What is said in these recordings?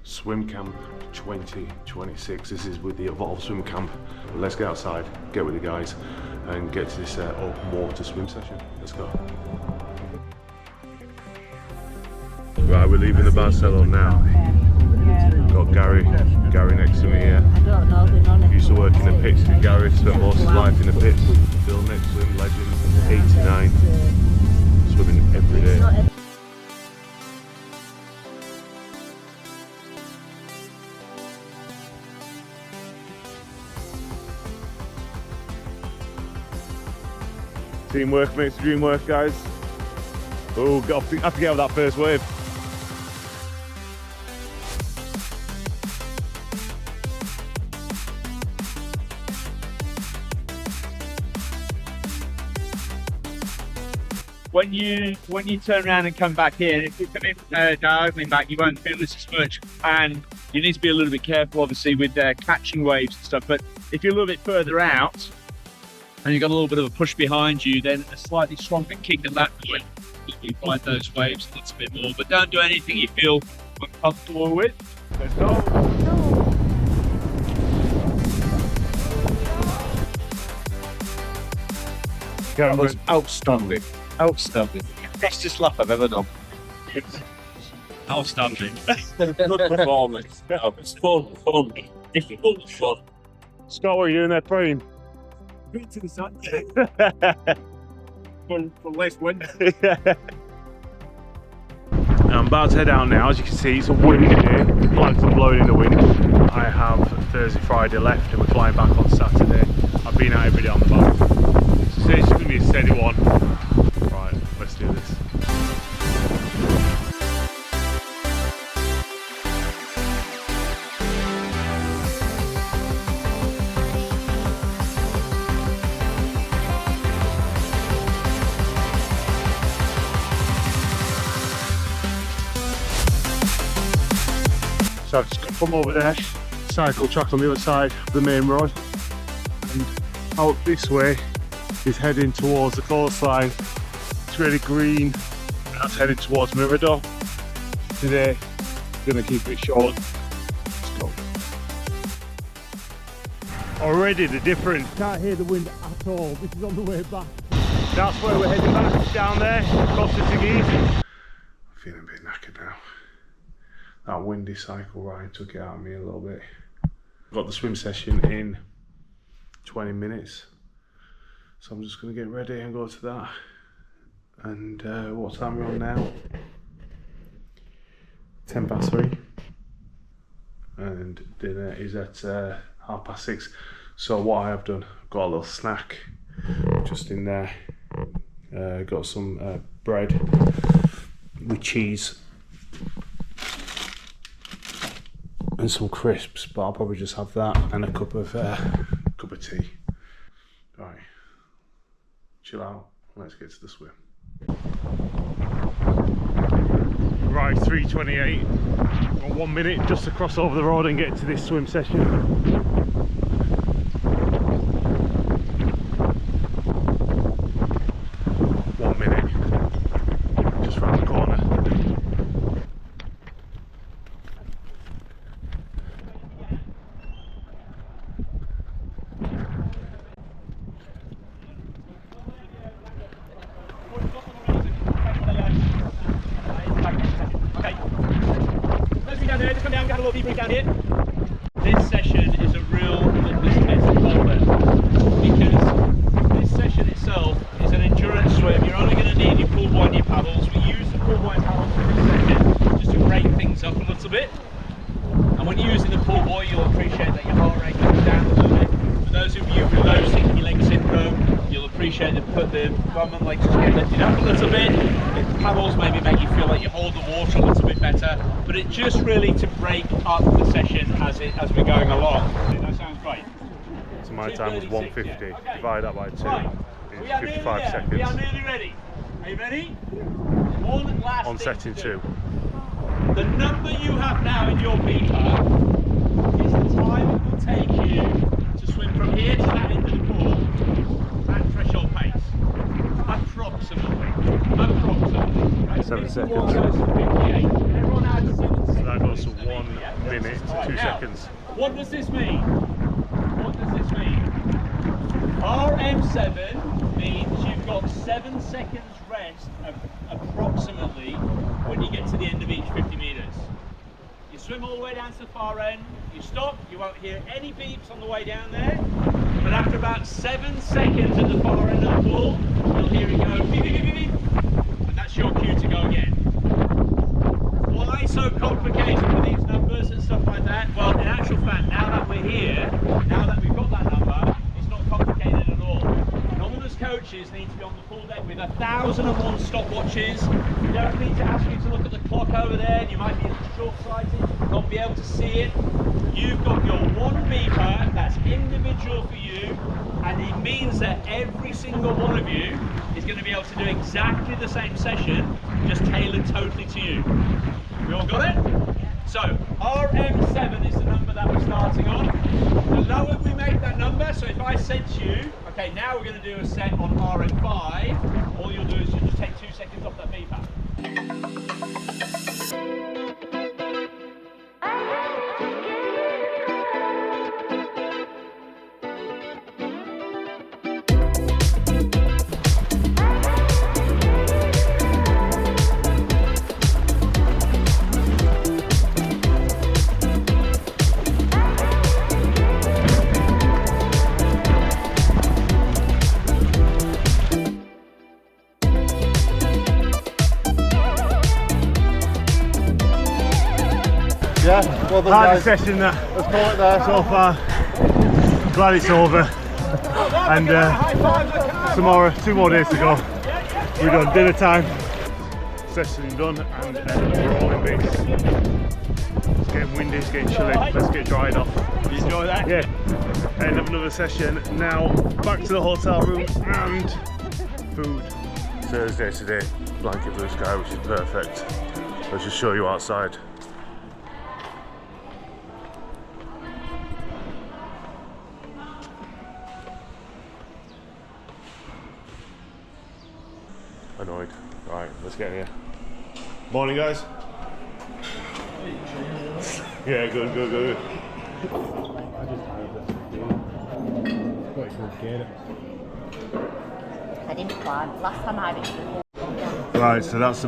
Swim Camp 2026. This is with the Evolve Swim Camp. Let's get outside, get with the guys, and get to this open water swim session. Let's go. Right, we're leaving the Barceló now. Got Gary next to me here. Used to work in the pits with Gary, spent most of his life in the pits. Bill next to him, legend, 89, swimming every day. Teamwork makes the dream work, guys. Oh, I have to get out of that first wave. When you turn around and come back in, if you come in diagonally back, you won't feel this as much, and you need to be a little bit careful, obviously, with catching waves and stuff. But if you're a little bit further out and you've got a little bit of a push behind you, then a slightly stronger kick at that point, you find those waves a little bit more. But don't do anything you feel uncomfortable with. Let's go. That was outstanding. Outstanding. Fastest lap I've ever done. Outstanding. Good performance. It's fun. Difficult fun. Scott, what are you doing there praying? Bit to the side. for less wind. I'm about to head out now. As you can see, it's a windy day. Flags are blowing in the wind. I have Thursday, Friday left, and we're flying back on Saturday. I've been out every day on the boat. So it's going to be a steady one. Right, let's do this. So I've just come from over there, cycle track on the other side of the main road, and out this way is heading towards the coastline. It's really green, and that's heading towards Mirador. Today, I'm going to keep it short. Let's go. Already the difference. Can't hear the wind at all. This is on the way back. That's where we're heading back, down there, Costa Teguise. I'm feeling a bit knackered now. That windy cycle ride took it out of me a little bit. Got the swim session in 20 minutes. So I'm just going to get ready and go to that. And what time are we on now? 3:10. And dinner is at 6:30. So what I have done, got a little snack just in there. Got some bread with cheese and some crisps, but I'll probably just have that and a cup of tea. Right, chill out, let's get to the swim. Right, 3:28, got 1 minute just to cross over the road and get to this swim session. 1 minute, just round the corner. Down here. This session is a real litmus test of Poland, because this session itself is an endurance swim. You're only going to need your pull buoy and your paddles. We use the pull buoy and paddles for this session just to break things up a little bit. And when you're using the pull buoy, you'll appreciate that your heart rate goes down a little bit. For those of you with low sinking leg syndrome, you'll appreciate that put the bum and legs just get lifted up a little bit. Paddles maybe make you feel like you hold the water a little bit better, but it's just really to break up the session as we're going along. That sounds great. So my time was 1:50. Yeah. Okay. Divide that by 2. Right. It's 55 seconds. We are nearly ready. Are you ready? One last On thing setting to do. 2. The number you have now in your beeper is the time it will take you to swim from here to that end of the pool at threshold pace. Approximately. Right, 7 51 seconds. goes to 58. Everyone adds 7 seconds. So that goes to 1:08. minute to Right, 2 now, seconds. What does this mean? What does this mean? RM7 means you've got 7 seconds rest approximately when you get to the end of each 50 metres. You swim all the way down to the far end, you stop, you won't hear any beeps on the way down there, but after about 7 seconds at the far end of the pool, you'll hear it go beep, beep, beep, beep, and that's your cue to go again. Why so complicated with these numbers and stuff like that? Well, in actual fact, now that we're here, now that we've got that number, it's not complicated at all. All us coaches need to be on the pool deck with 1,001 stopwatches. We don't need to ask you to look at the clock over there, and you might be short-sighted, not be able to see it. You've got your one beeper that's individual for you, and it means that every single one of you is going to be able to do exactly the same session, just tailored totally to you. We all got it? So, RM7 is the number that we're starting on. The lower we make that number, so if I said to you, okay, now we're going to do a set on RM5, all you'll do is you'll just take 2 seconds off that beeper. Yeah, well done, Hardest guys. session that Let's call it there. so far. Glad it's over. And tomorrow, 2 more days to go. We're done, dinner time. Session done, and we're all in base. It's getting windy, it's getting chilly. Let's get dried off. You enjoy that? Yeah. And have another session. Now back to the hotel room and food. Thursday today, blanket blue sky, which is perfect. Let's just show you outside. Annoyed. Right, let's get in here. Morning, guys. Yeah, good, good, good. I didn't plan. Last time I went to Right, so that's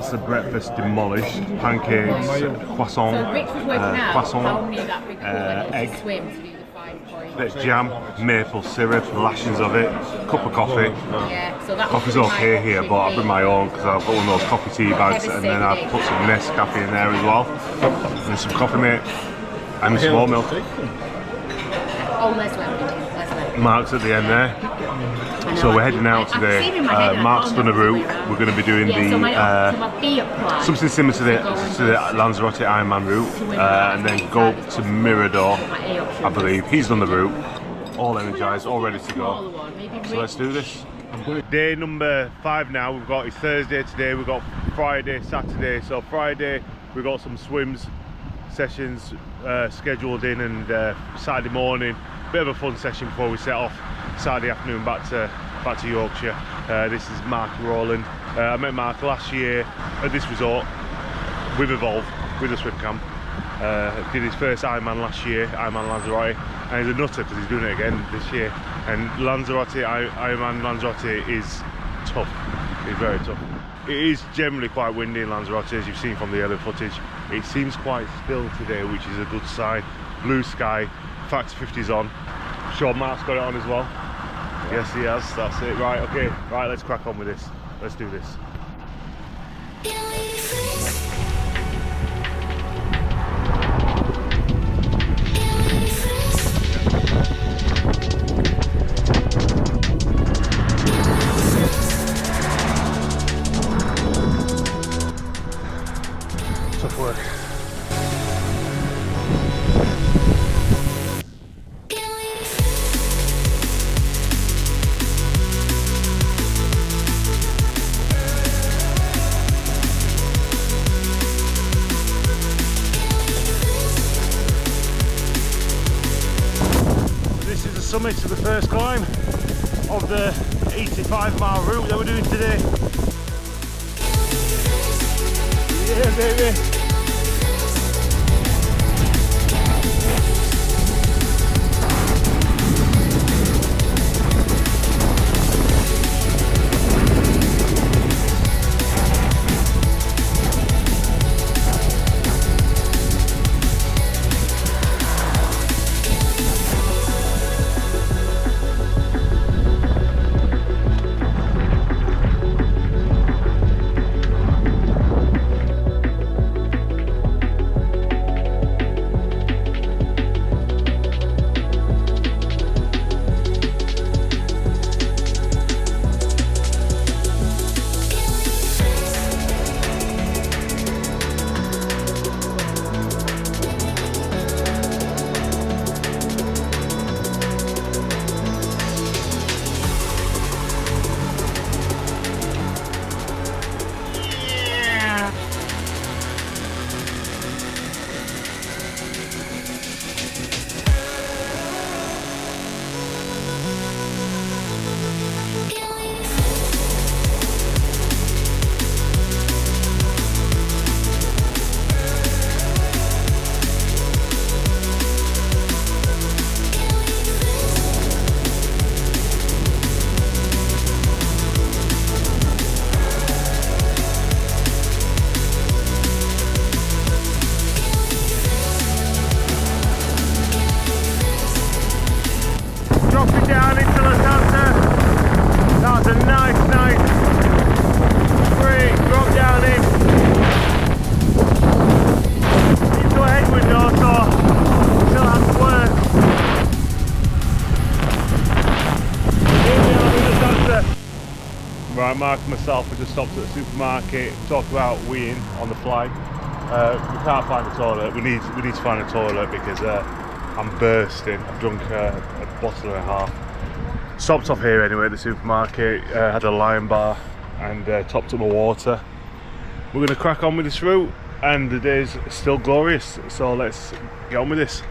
the breakfast demolished. Pancakes, croissant, So Rich was working out how croissant, many that big pool went egg. to swim to do the 5 point. bit of jam, maple syrup, lashings of it, cup of coffee. Yeah, so that Coffee's was okay here, but I bring my own because I've got one of those coffee tea bags, and then I put some Nescafe in there as well, and some coffee mate, and some more milk. Oh, Leslie. Mark's at the end there. So we're heading out today. Mark's done a route. We're going to be doing the something similar to the Lanzarote Ironman route, and then go up to Mirador, I believe. He's done the route. All energised, all ready to go. So let's do this. Day number 5 now. We've got it's Thursday today. We've got Friday, Saturday. So Friday we've got some swims sessions scheduled in, and Saturday morning bit of a fun session before we set off Saturday afternoon back to Yorkshire. This is Mark Rowland. I met Mark last year at this resort with Evolve, with the swim camp. Did his first Ironman last year, Ironman Lanzarote, and he's a nutter because he's doing it again this year. And Lanzarote, Ironman Lanzarote is tough. It's very tough. It is generally quite windy in Lanzarote, as you've seen from the earlier footage. It seems quite still today, which is a good sign. Blue sky, Fax 50's on. Sure, Mark's got it on as well. Yes, he has. That's it. Right, okay. Right, let's crack on with this. Let's do this. Tough work. This is the summit to the first climb of the 85-mile route that we're doing today. Yeah, baby. Right, Mark and myself, we just stopped at the supermarket, talked about weeing on the fly. We can't find a toilet. We need to find a toilet because I'm bursting. I've drunk a bottle and a half. Stopped off here anyway at the supermarket, had a Lion bar and topped up my water. We're going to crack on with this route and the day's still glorious, so let's get on with this.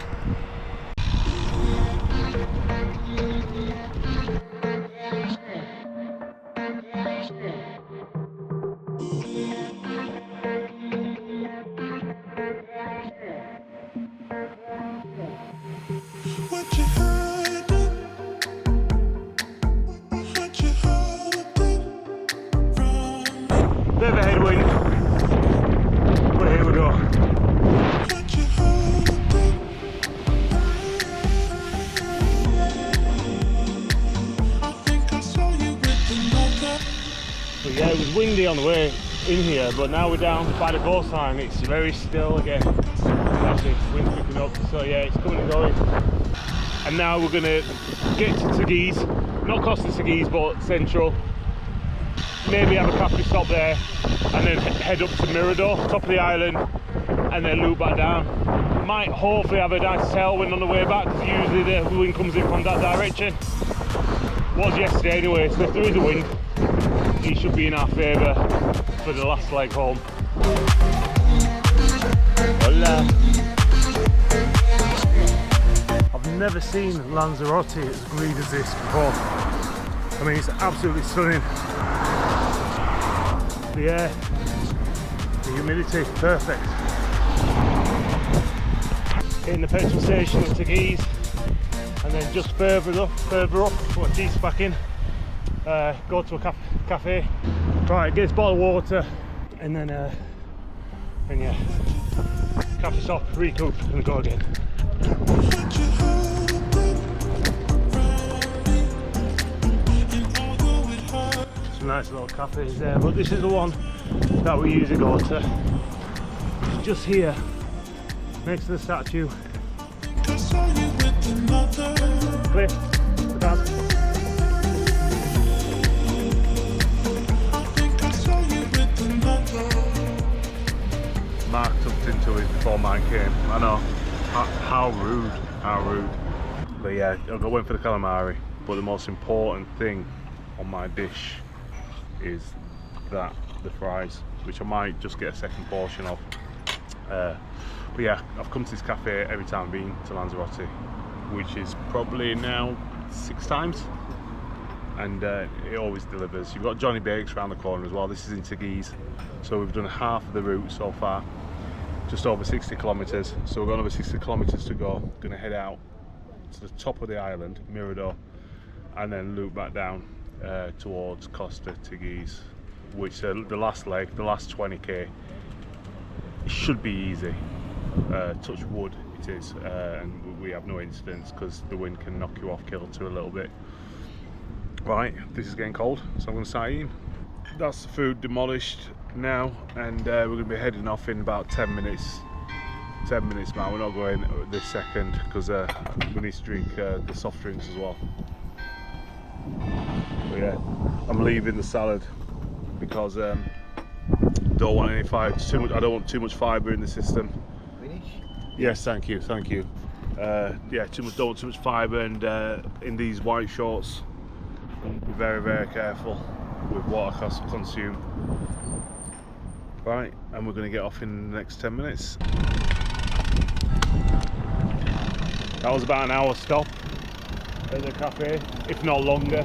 Bit of a headwind, but here we go. So yeah, it was windy on the way in here, but now we're down by the coastline. It's very still again. Actually, wind's picking up, so yeah, it's coming and going. And now we're gonna get to Teguise, not Costa Teguise, but Central. Maybe have a cafe stop there and then head up to Mirador, top of the island, and then loop back down. Might hopefully have a nice tailwind on the way back because usually the wind comes in from that direction. Was yesterday anyway, so if there is a wind, it should be in our favour for the last leg home. Hola. I've never seen Lanzarote as green as this before. I mean, it's absolutely stunning. The air, the humidity, perfect. In the petrol station at Teguise, and then just further up, put a teeth back in, go to a cafe, right, get this bottle of water, and then yeah, cafe stop, recoup, and go again. Nice little cafes there, but this is the one that we usually go to. It's just here next to the statue. Clear. Mark tucked into it before mine came. I know, how rude. But yeah, I went for the calamari, but the most important thing on my dish is the fries, which I might just get a second portion of. But yeah, I've come to this cafe every time I've been to Lanzarote, which is probably now 6 times, and it always delivers. You've got Johnny Bakes around the corner as well. This is in Teguise, so we've done half of the route so far, just over 60 kilometers. So we've got another 60 kilometers to go. Going to head out to the top of the island, Mirador, and then loop back down towards Costa Teguise, which the last leg, the last 20k, it should be easy. Touch wood it is, and we have no incidents because the wind can knock you off kilter a little bit. Right, this is getting cold, so I'm going to start eating. That's the food demolished now, and we're going to be heading off in about 10 minutes. 10 minutes, man. We're not going this second because we need to drink the soft drinks as well. But yeah, I'm leaving the salad because don't want any fibre. Too much. I don't want too much fibre in the system. Finish? Yes, thank you. Yeah, don't want too much fibre, and in these white shorts, be very, very careful with what I consume. Right, and we're going to get off in the next 10 minutes. That was about an hour stop at the cafe, if not longer,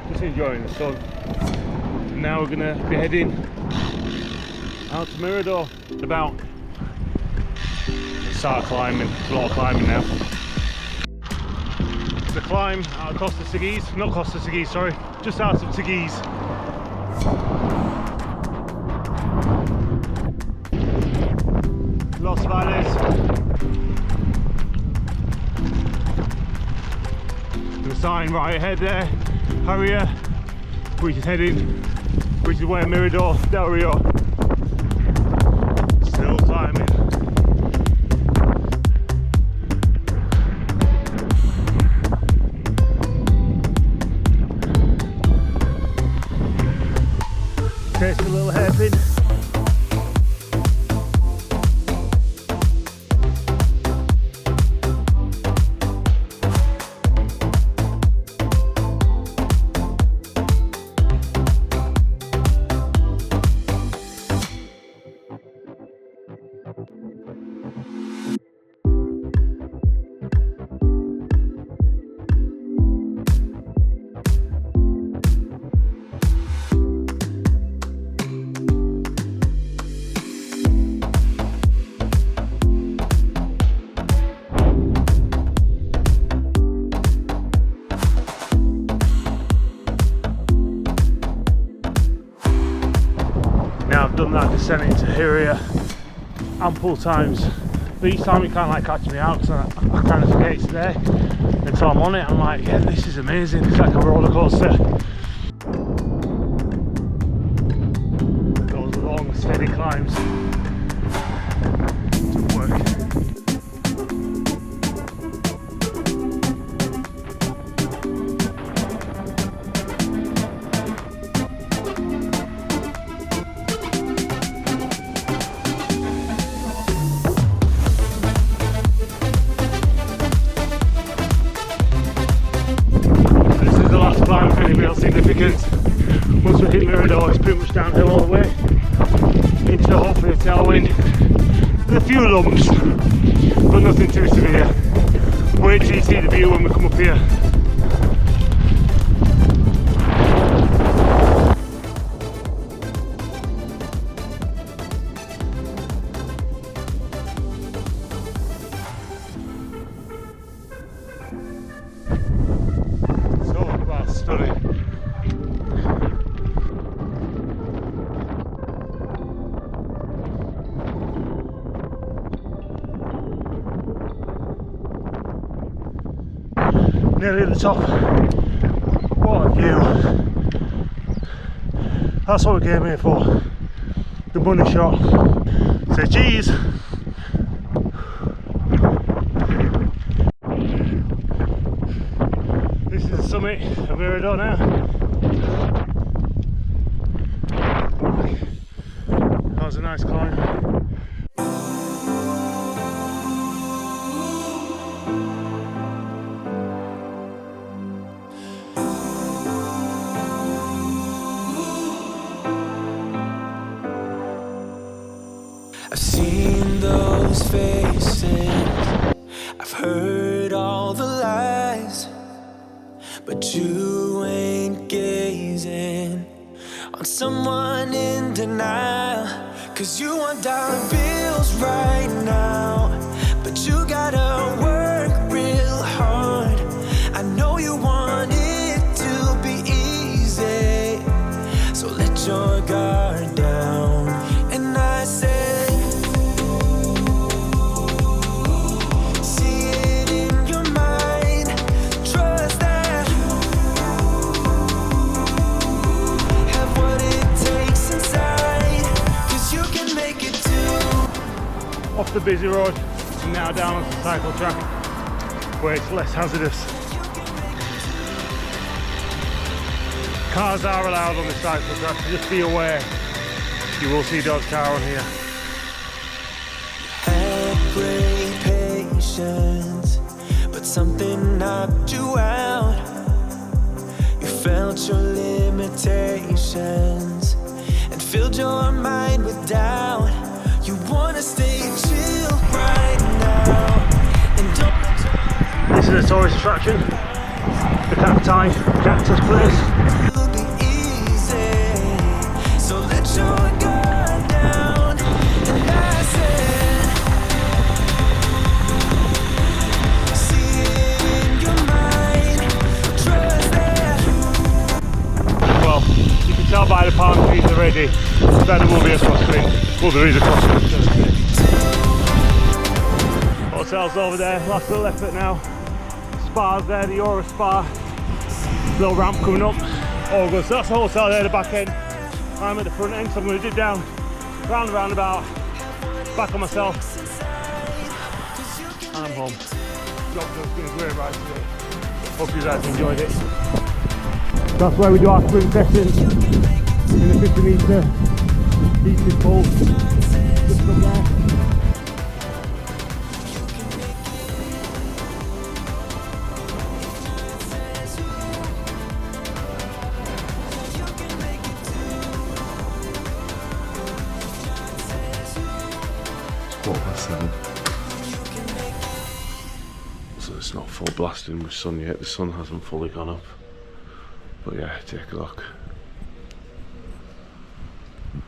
just enjoying the sun. And now we're gonna be heading out to Mirador. About start climbing, a lot of climbing now. The climb out of Costa Teguise, not Costa Teguise, sorry, just out of Teguise. Los Valles. The sign right ahead there, Harrier, which is where Mirador del Rio. Still climbing. done that descent into Heria ample times, but each time it kind of like catches me out because I kind of forget it's there until I'm on it. I'm like, yeah, this is amazing. It's like a roller coaster. Those long steady climbs. Tough work. Significant. Once we hit Mirador, it's pretty much downhill all the way into hopefully a tailwind with a few lumps, but nothing too severe. Wait till you see the view when we come up here. So far, stunning. Nearly at the top. What a view. That's what we came here for. The money shot. Say cheese. This is the summit of Mirador now. That was a nice climb. I've seen those faces, I've heard all the lies, but you ain't gazing on someone in denial. 'Cause you want dollar bills right now, but you gotta work real hard. I know you want it to be easy, so let your guard down. And I say, off the busy road and now down onto the cycle track where it's less hazardous. Cars are allowed on the cycle track, so just be aware you will see Dodge car on here. Had great patience, but something knocked you out. You felt your limitations and filled your mind with doubt. You wanna stay chill right now and don't. This is a tourist attraction, the cacti, cactus place. It'll be easy, so let your guard down. And I said, see it in your mind, trust that. Well, you can tell by the palm trees already that there will be a crosswind. Well, there is a crosswind. Hotel's over there, last little effort now. Spa's there, the Euro Spa. Little ramp coming up. All good. So that's the hotel there, the back end. I'm at the front end, so I'm going to dip down, round the roundabout, back on myself, and I'm home. Job's been a great ride today. Hope you guys enjoyed it. That's where we do our swim sessions in the 50 metre heated pool. Just up there. So it's not full blasting with sun yet, the sun hasn't fully gone up, but yeah, take a look.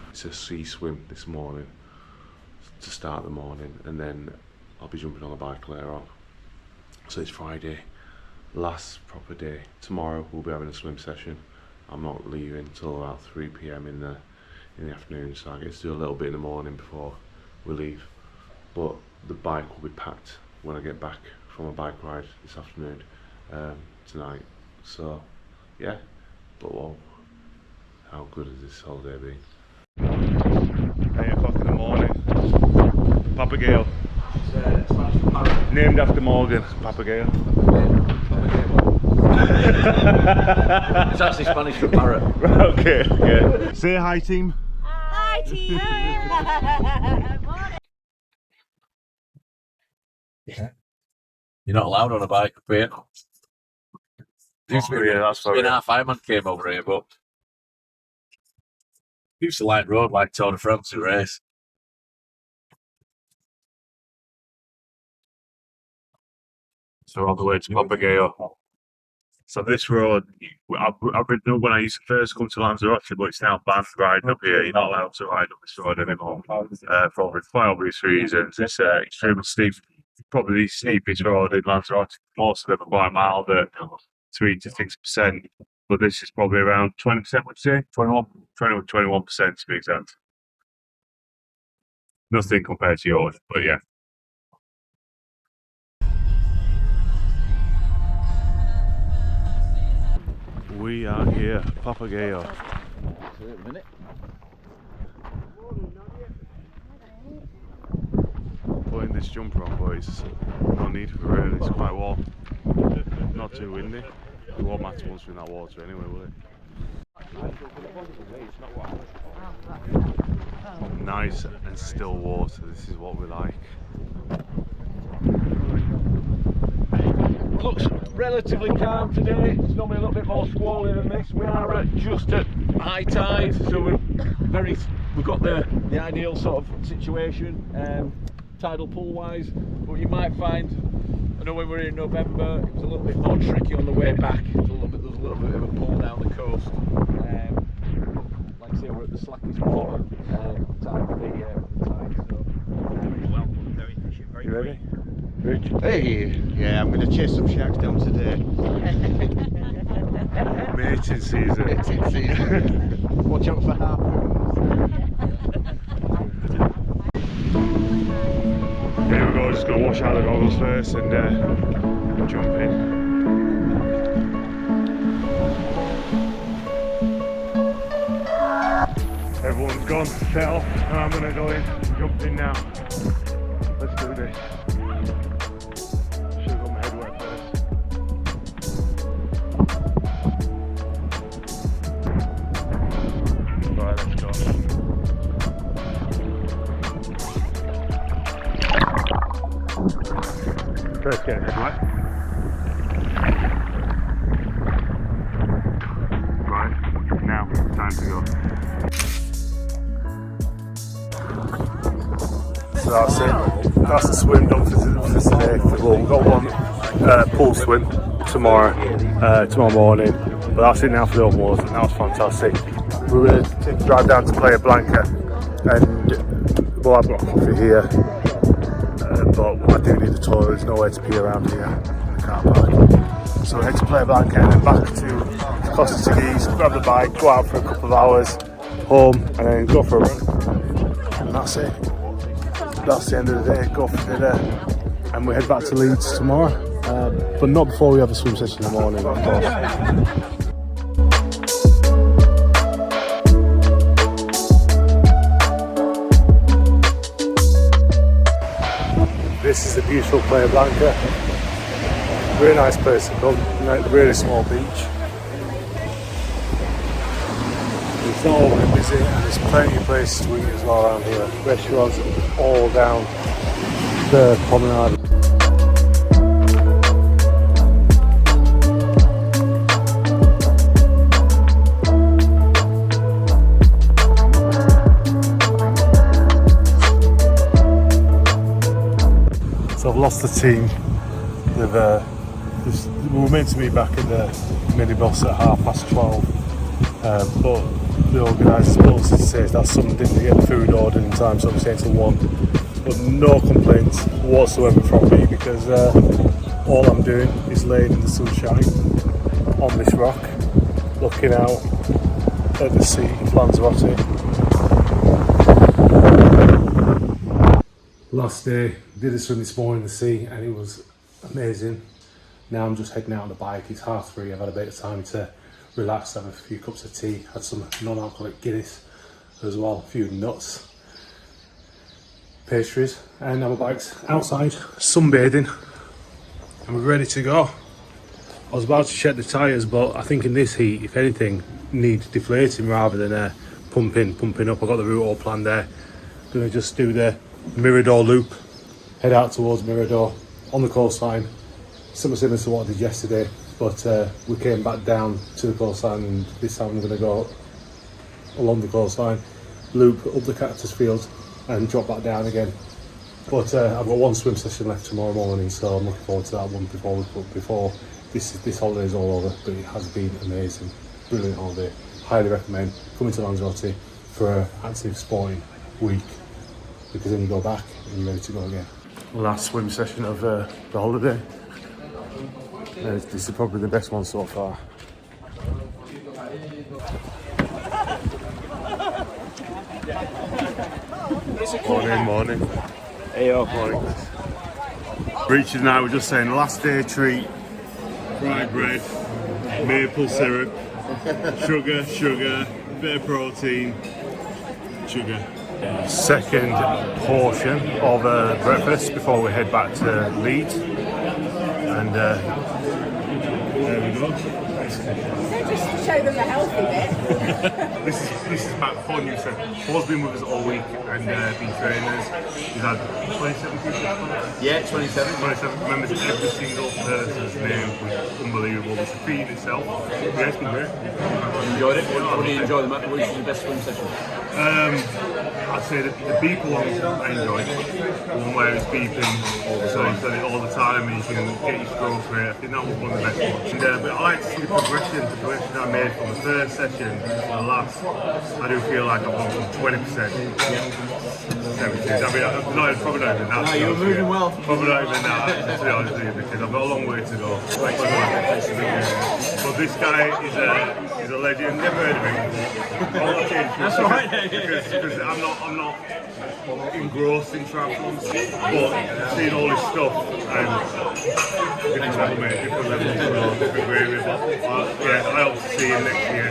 It's a sea swim this morning to start the morning, and then I'll be jumping on the bike later on. So it's Friday, last proper day. Tomorrow we'll be having a swim session. I'm not leaving till about 3 PM in in the afternoon, so I get to do a little bit in the morning before we leave. But the bike will be packed when I get back from a bike ride this afternoon, tonight. So yeah, but whoa, how good has this holiday been? 8 o'clock in the morning. Papagayo. Named after Morgan, Papagayo. It's actually Spanish for parrot. Okay, okay. Say hi, team. Hi, team. Yeah. You're not allowed on a bike up here. Yeah, that's Me and our fireman came over here, but used to like road like Tour de France to race. So we're on the way to Papagayo. So this road, I've ridden when I used to first come to Lanzarote, but it's now banned riding up here. You're not allowed to ride up this road anymore for obvious reasons. It's extremely steep, probably the steepest road in Lanzarote. Most of them are quite mild at 3 to 6%, but this is probably around 20%, would you say? 21% to be exact. Nothing compared to yours, but yeah. We are here, Papagayo. Putting this jumper on, boys. No need for it, it's quite warm. Not too windy. It won't matter once we're in that water anyway, will it? Nice and still water, this is what we like. Looks relatively calm today. It's normally a little bit more squally than this. We are just at high tide, so we've got the ideal sort of situation, tidal pool wise. But you might find, I know when we were in November, it was a little bit more tricky on the way back. There's a little bit of a pull down the coast. Like I say, we're at the slackest water time of the tide. So, welcome, very fishing, very. You ready? Rich? Hey, yeah, I'm going to chase some sharks down today. Mating season. Mating season. Watch out for harpoons. Here we go, just going to wash out the goggles first and jump in. Everyone's gone, set off, and I'm going to go in and jump in now. Let's do this. Should have got my head wet first. Right, let's go. First get head wet. Right, now, time to go. So that's it. That's the swim done for today. Well, we've got one pool swim tomorrow morning. But that's it now for the open water. That was fantastic. We're going to take a drive down to Playa Blanca, and well, I've got coffee here. But I do need a toilet. There's nowhere to pee around here in the car park. So we're head to Playa Blanca and then back to Costa Teguise, grab the bike, go out for a couple of hours, home, and then go for a run. And that's it. That's the end of the day. Go for dinner, and we head back to Leeds tomorrow. But not before we have a swim session in the morning, of course. This is the beautiful Playa Blanca. Really nice place to come. Really small beach. It's not overly busy, and there's plenty of places to eat as well around here. Restaurants all down the promenade. So I've lost the team. We were meant to be back in the minibus at 12:30, but the organisers posted says that someone didn't get the food ordered in time, so I'm staying till 1. But no complaints whatsoever from me, because all I'm doing is laying in the sunshine on this rock, looking out at the sea of Lanzarote, Last day, did a swim this morning in the sea and it was amazing. Now I'm just heading out on the bike. It's 3:30. I've had a bit of time to relax, have a few cups of tea, had some non-alcoholic Guinness as well, a few nuts, pastries, and now my bike's outside sunbathing and we're ready to go. I was about to check the tyres, but I think in this heat, if anything, needs deflating rather than pumping up. I've got the route all planned there. Gonna just do the Mirador loop, head out towards Mirador on the coastline, something similar to what I did yesterday, but we came back down to the coastline and this time I'm going to go along the coastline, loop up the cactus field and drop back down again. But I've got one swim session left tomorrow morning, so I'm looking forward to that one before this holiday is all over. But it has been amazing, brilliant holiday. Highly recommend coming to Lanzarote for an active sporting week, because then you go back and you're ready to go again. Last swim session of the holiday. This is probably the best one so far. Morning. Hey up, morning. Richard and I were just saying, last day treat, fried bread, maple syrup, sugar, bit of protein, sugar. Second portion of breakfast before we head back to Leeds, and there we go. Just to show them the healthy bit. This is Paul Newsome. Paul's been with us all week and been training us. He's had 27 people. Yeah, 27 members. Every single person's name was unbelievable. It's a feat in itself. Yeah, it's been great. Enjoyed it? What do you enjoy the most? What was your best swim session? I'd say the beep one I enjoyed. The one where it's beeping, so you said it all the time and you can get your stroke rate. I think that was one of the best ones. And, but I like to see the progression I made from the first session to the last. I do feel like I've gone from 20% to 70%. I mean, probably not even that. No, you're moving well. Probably not even that, to be honest with you, because I've got a long way to go. But this guy is a legend. Never heard of him before. That's right. Because I'm not engrossed in triathlons, but seeing all this stuff and different levels, different areas. But yeah, I hope to see him next year.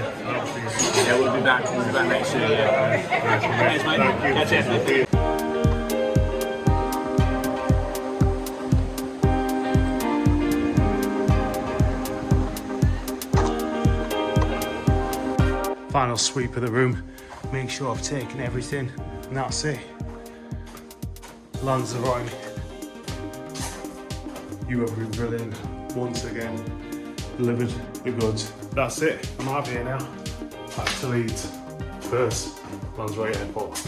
Yeah, we'll be back next year. Thanks, mate. Catch you. Final sweep of the room. Make sure I've taken everything, and that's it. Lanzarote, you have been brilliant once again. Delivered the goods. That's it. I'm out of here now. Back to Leeds. First, Lanzarote Airport.